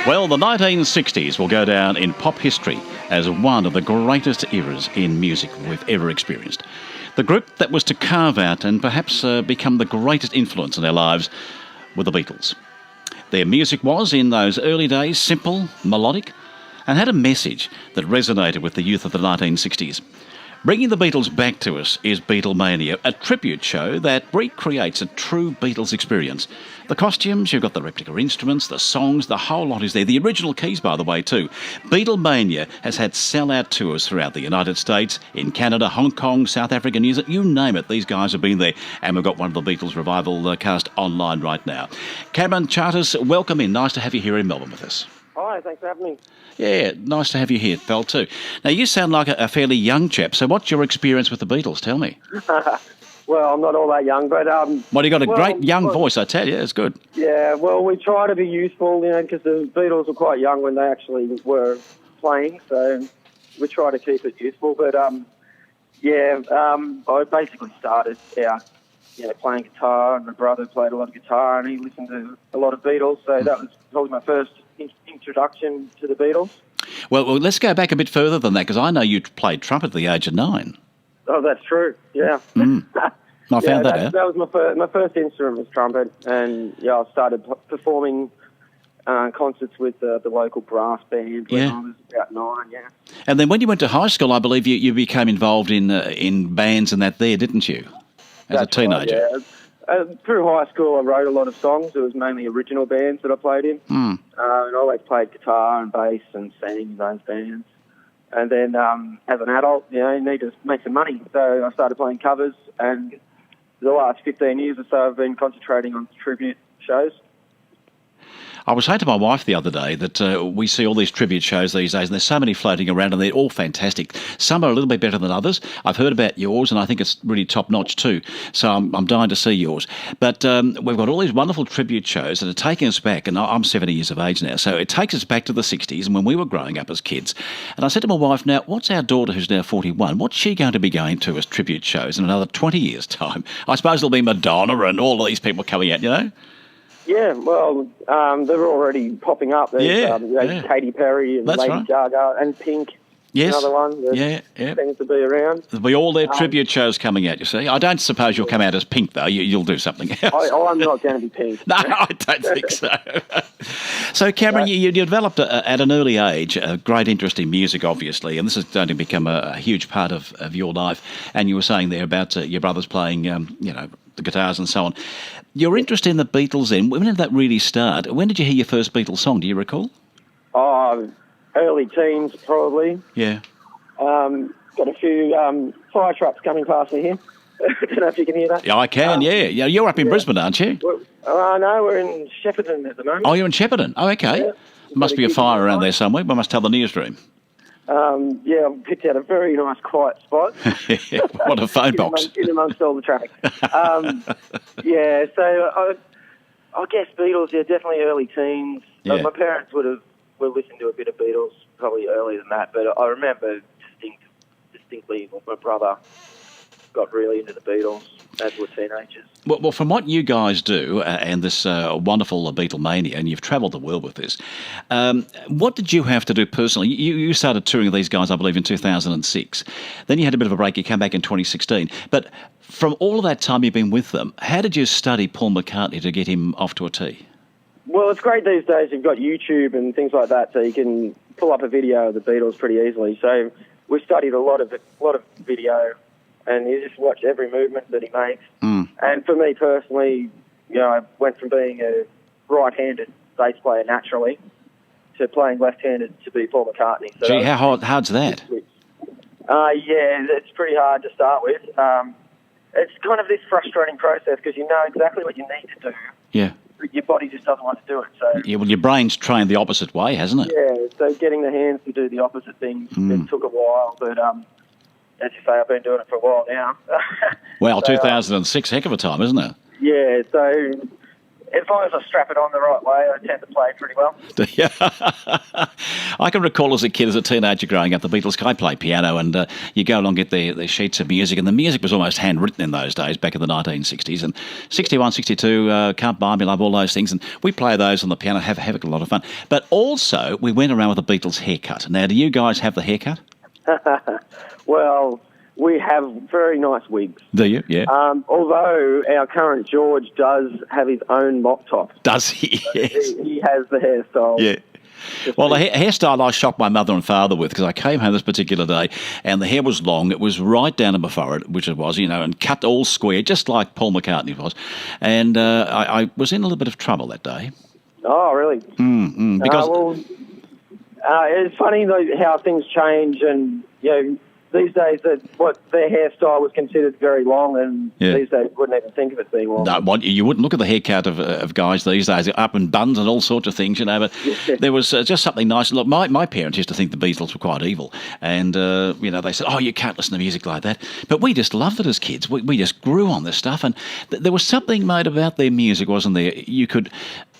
Well, the 1960s will go down in pop history as one of the greatest eras in music we've ever experienced. The group that was to carve out and perhaps become the greatest influence in our lives were the Beatles. Their music was, in those early days, simple, melodic, and had a message that resonated with the youth of the 1960s. Bringing the Beatles back to us is Beatlemania, a tribute show that recreates a true Beatles experience. The costumes, you've got the replica instruments, the songs, the whole lot is there. The original keys, by the way, too. Beatlemania has had sell-out tours throughout the United States, in Canada, Hong Kong, South Africa, New Zealand, you name it. These guys have been there, and we've got one of the Beatles revival cast online right now. Cameron Charters, welcome in. Nice to have you here in Melbourne with us. Hi, thanks for having me. Yeah, nice to have you here, pal, too. Now, you sound like a fairly young chap, so what's your experience with the Beatles? Tell me. Well, I'm not all that young, but... Well, you've got a great young voice, I tell you. It's good. Yeah, well, we try to be useful, because the Beatles were quite young when they actually were playing, so we try to keep it useful. But, I basically started out, playing guitar, and my brother played a lot of guitar, and he listened to a lot of Beatles, so that was probably my first introduction to the Beatles. Well, let's go back a bit further than that, because I know you played trumpet at the age of 9. Oh, that's true, yeah. I found that out. That was my first instrument was trumpet, and I started performing concerts with the local brass band when I was about 9, yeah. And then when you went to high school, I believe you became involved in bands and that there, didn't you, as a teenager? Right, yeah. Through high school, I wrote a lot of songs. It was mainly original bands that I played in. And I always played guitar and bass and sang in those bands. And then as an adult, you need to make some money. So I started playing covers, and the last 15 years or so I've been concentrating on tribute shows. I was saying to my wife the other day that we see all these tribute shows these days, and there's so many floating around, and they're all fantastic. Some are a little bit better than others. I've heard about yours, and I think it's really top-notch too. So I'm dying to see yours. But we've got all these wonderful tribute shows that are taking us back, and I'm 70 years of age now, so it takes us back to the 60s and when we were growing up as kids. And I said to my wife, now, what's our daughter, who's now 41, what's she going to be going to as tribute shows in another 20 years' time? I suppose it'll be Madonna and all of these people coming out, Yeah, well, they're already popping up. There's Katy Perry and Lady Gaga and Pink. Yes. Another one that seems to be around. There'll be all their tribute shows coming out, you see. I don't suppose you'll come out as Pink, though. You'll do something else. I'm not going to be Pink. No, I don't think so. So, Cameron, you developed at an early age a great interest in music, obviously, and this is going to become a huge part of your life. And you were saying there about your brothers playing, the guitars and so on. Your interest in the Beatles then, when did that really start? When did you hear your first Beatles song? Do you recall? Early teens, probably. Yeah. Got a few fire trucks coming past me here. I don't know if you can hear that. Yeah, I can, yeah. You're up in Brisbane, aren't you? No, we're in Shepparton at the moment. Oh, you're in Shepparton? Oh, okay. Yeah. Must be a fire around there somewhere. We must tell the newsroom. I picked out a very nice quiet spot. What a phone box. In amongst all the traffic. So I guess Beatles, definitely early teens. Yeah. My parents were listening to a bit of Beatles probably earlier than that, but I remember distinctly my brother got really into the Beatles as were teenagers. Well, from what you guys do and this wonderful Beatlemania, and you've travelled the world with this, what did you have to do personally? You started touring with these guys, I believe, in 2006. Then you had a bit of a break. You came back in 2016. But from all of that time you've been with them, how did you study Paul McCartney to get him off to a tee? Well, it's great these days. You've got YouTube and things like that, so you can pull up a video of the Beatles pretty easily. So we studied a lot of video, and you just watch every movement that he makes. And for me personally, I went from being a right-handed bass player naturally to playing left-handed to be Paul McCartney. So gee, how hard's that? It's pretty hard to start with. It's kind of this frustrating process because you know exactly what you need to do. Yeah. Your body just doesn't want to do it. So yeah, well, your brain's trained the opposite way, hasn't it? Yeah, so getting the hands to do the opposite thing, it took a while, but as you say, I've been doing it for a while now. Well, 2006, heck of a time, isn't it? Yeah, so as long as I strap it on the right way, I tend to play pretty well. I can recall as a kid, as a teenager growing up, the Beatles. I played piano, and you go along and get their sheets of music, and the music was almost handwritten in those days, back in the 1960s. And 61, 62, Can't Buy Me Love, all those things. And we play those on the piano, have a lot of fun. But also, we went around with the Beatles haircut. Now, do you guys have the haircut? Well, we have very nice wigs. Do you? Yeah. Although our current George does have his own mop top. Does he? Yes. He has the hairstyle. Yeah. Well, the hairstyle I shocked my mother and father with, because I came home this particular day and the hair was long. It was right down to my forehead, which it was, and cut all square, just like Paul McCartney was. And I was in a little bit of trouble that day. Oh, really? Because it's funny though how things change, and these days what their hairstyle was considered very long, and these days you wouldn't even think of it being long. No, you wouldn't look at the haircut of guys these days, up in buns and all sorts of things, but there was just something nice. Look, my parents used to think the Beatles were quite evil, and they said, oh, you can't listen to music like that. But we just loved it as kids. We just grew on this stuff, and there was something, mate, about their music, wasn't there? You could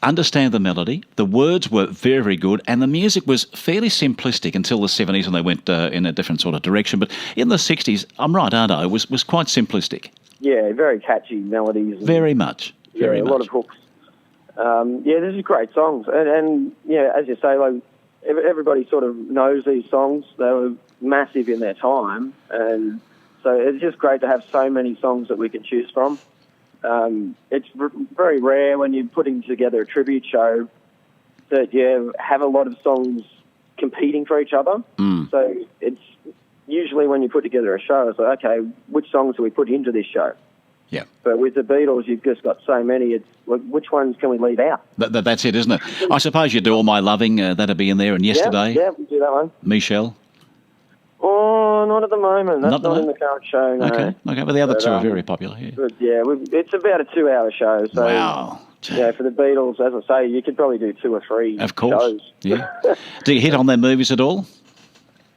understand the melody, the words were very, very good, and the music was fairly simplistic until the 70s when they went in a different sort of direction. But in the 60s, I'm right, aren't I? It was quite simplistic. Yeah, very catchy melodies. Very much. Very much. A lot of hooks. This is great songs. And as you say, like, everybody sort of knows these songs. They were massive in their time. And so it's just great to have so many songs that we can choose from. It's very rare when you're putting together a tribute show that you have a lot of songs competing for each other. So it's usually when you put together a show, it's like, okay, which songs do we put into this show? Yeah. But with the Beatles, you've just got so many. It's like, which ones can we leave out? That's it, isn't it? I suppose you do All My Loving, that'd be in there, and Yesterday. Yeah, we do that one. Michelle. Oh, not at the moment. That's not in the current show, no. Okay, but the other two are very popular. Yeah. But it's about a 2-hour show. So, wow. Yeah, for the Beatles, as I say, you could probably do 2 or 3 of course. shows. Yeah. Do you hit on their movies at all?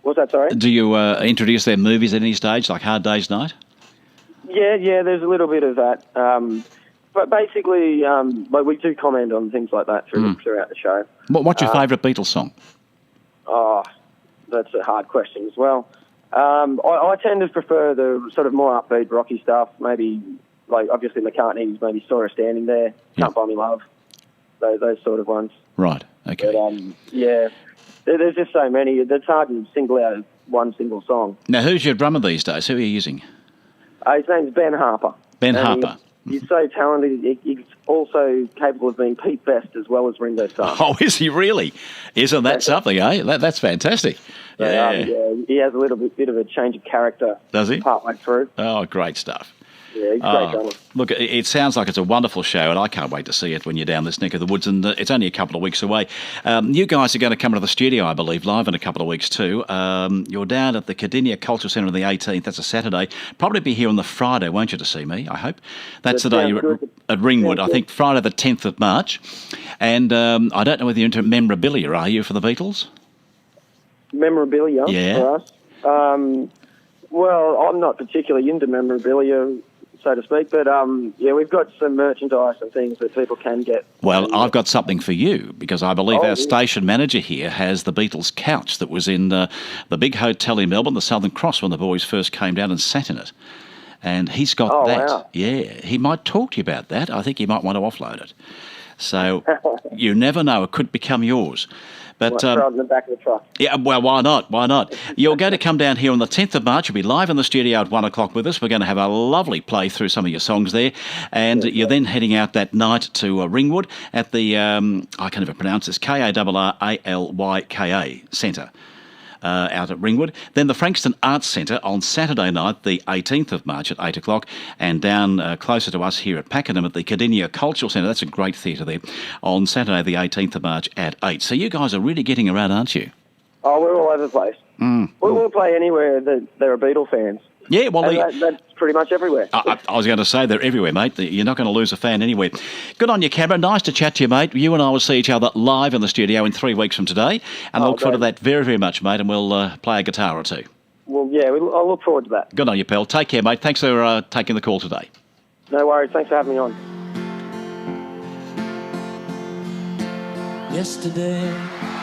What's that, sorry? Do you introduce their movies at any stage, like Hard Day's Night? Yeah, there's a little bit of that. But basically, we do comment on things like that throughout the show. What's your favourite Beatles song? Oh, that's a hard question as well. I tend to prefer the sort of more upbeat, rocky stuff. Maybe, like, obviously McCartney's maybe Saw Her Standing There, Can't Buy Me Love, those sort of ones. Right, okay. But, there's just so many. It's hard to single out one single song. Now, who's your drummer these days? Who are you using? His name's Ben Harper. Ben Harper. He's so talented. He's also capable of being Pete Best as well as Ringo Starr. Oh, is he really? Isn't that something, eh? That's fantastic. Yeah. He has a little bit of a change of character. Does he? Partway through. Oh, great stuff. Yeah, he's a great drummer. Look, it sounds like it's a wonderful show, and I can't wait to see it when you're down this neck of the woods, and it's only a couple of weeks away. You guys are going to come to the studio, I believe, live in a couple of weeks too. You're down at the Cardinia Cultural Centre on the 18th. That's a Saturday. Probably be here on the Friday, won't you, to see me, I hope. That's the day you're at Ringwood, I think, Friday the 10th of March. And I don't know whether you're into memorabilia, are you, for the Beatles? Memorabilia for us? Well, I'm not particularly into memorabilia, so to speak, but we've got some merchandise and things that people can get. Well, I've got something for you, because I believe our station manager here has the Beatles couch that was in the big hotel in Melbourne, the Southern Cross, when the boys first came down and sat in it. And he's got that. Wow. Yeah, he might talk to you about that. I think he might want to offload it. So you never know, it could become yours. But throw it in the back of the truck. Yeah, well, why not? Why not? You're going to come down here on the 10th of March. You'll be live in the studio at 1 o'clock with us. We're going to have a lovely play through some of your songs there. And you're then heading out that night to Ringwood at the, I can't even pronounce this, KarralYka Centre. Out at Ringwood. Then the Frankston Arts Centre on Saturday night, the 18th of March at 8 o'clock, and down closer to us here at Pakenham at the Cardinia Cultural Centre. That's a great theatre there, on Saturday the 18th of March at 8. So you guys are really getting around, aren't you? Oh, we're all over the place. We'll play anywhere that there are Beatle fans. Yeah, well, that's pretty much everywhere. I was going to say they're everywhere, mate. You're not going to lose a fan anywhere. Good on you, Cameron. Nice to chat to you, mate. You and I will see each other live in the studio in 3 weeks from today, and I look forward to that very, very much, mate, and we'll play a guitar or two. Well, yeah, I'll look forward to that. Good on you, pal. Take care, mate. Thanks for taking the call today. No worries. Thanks for having me on. yesterday.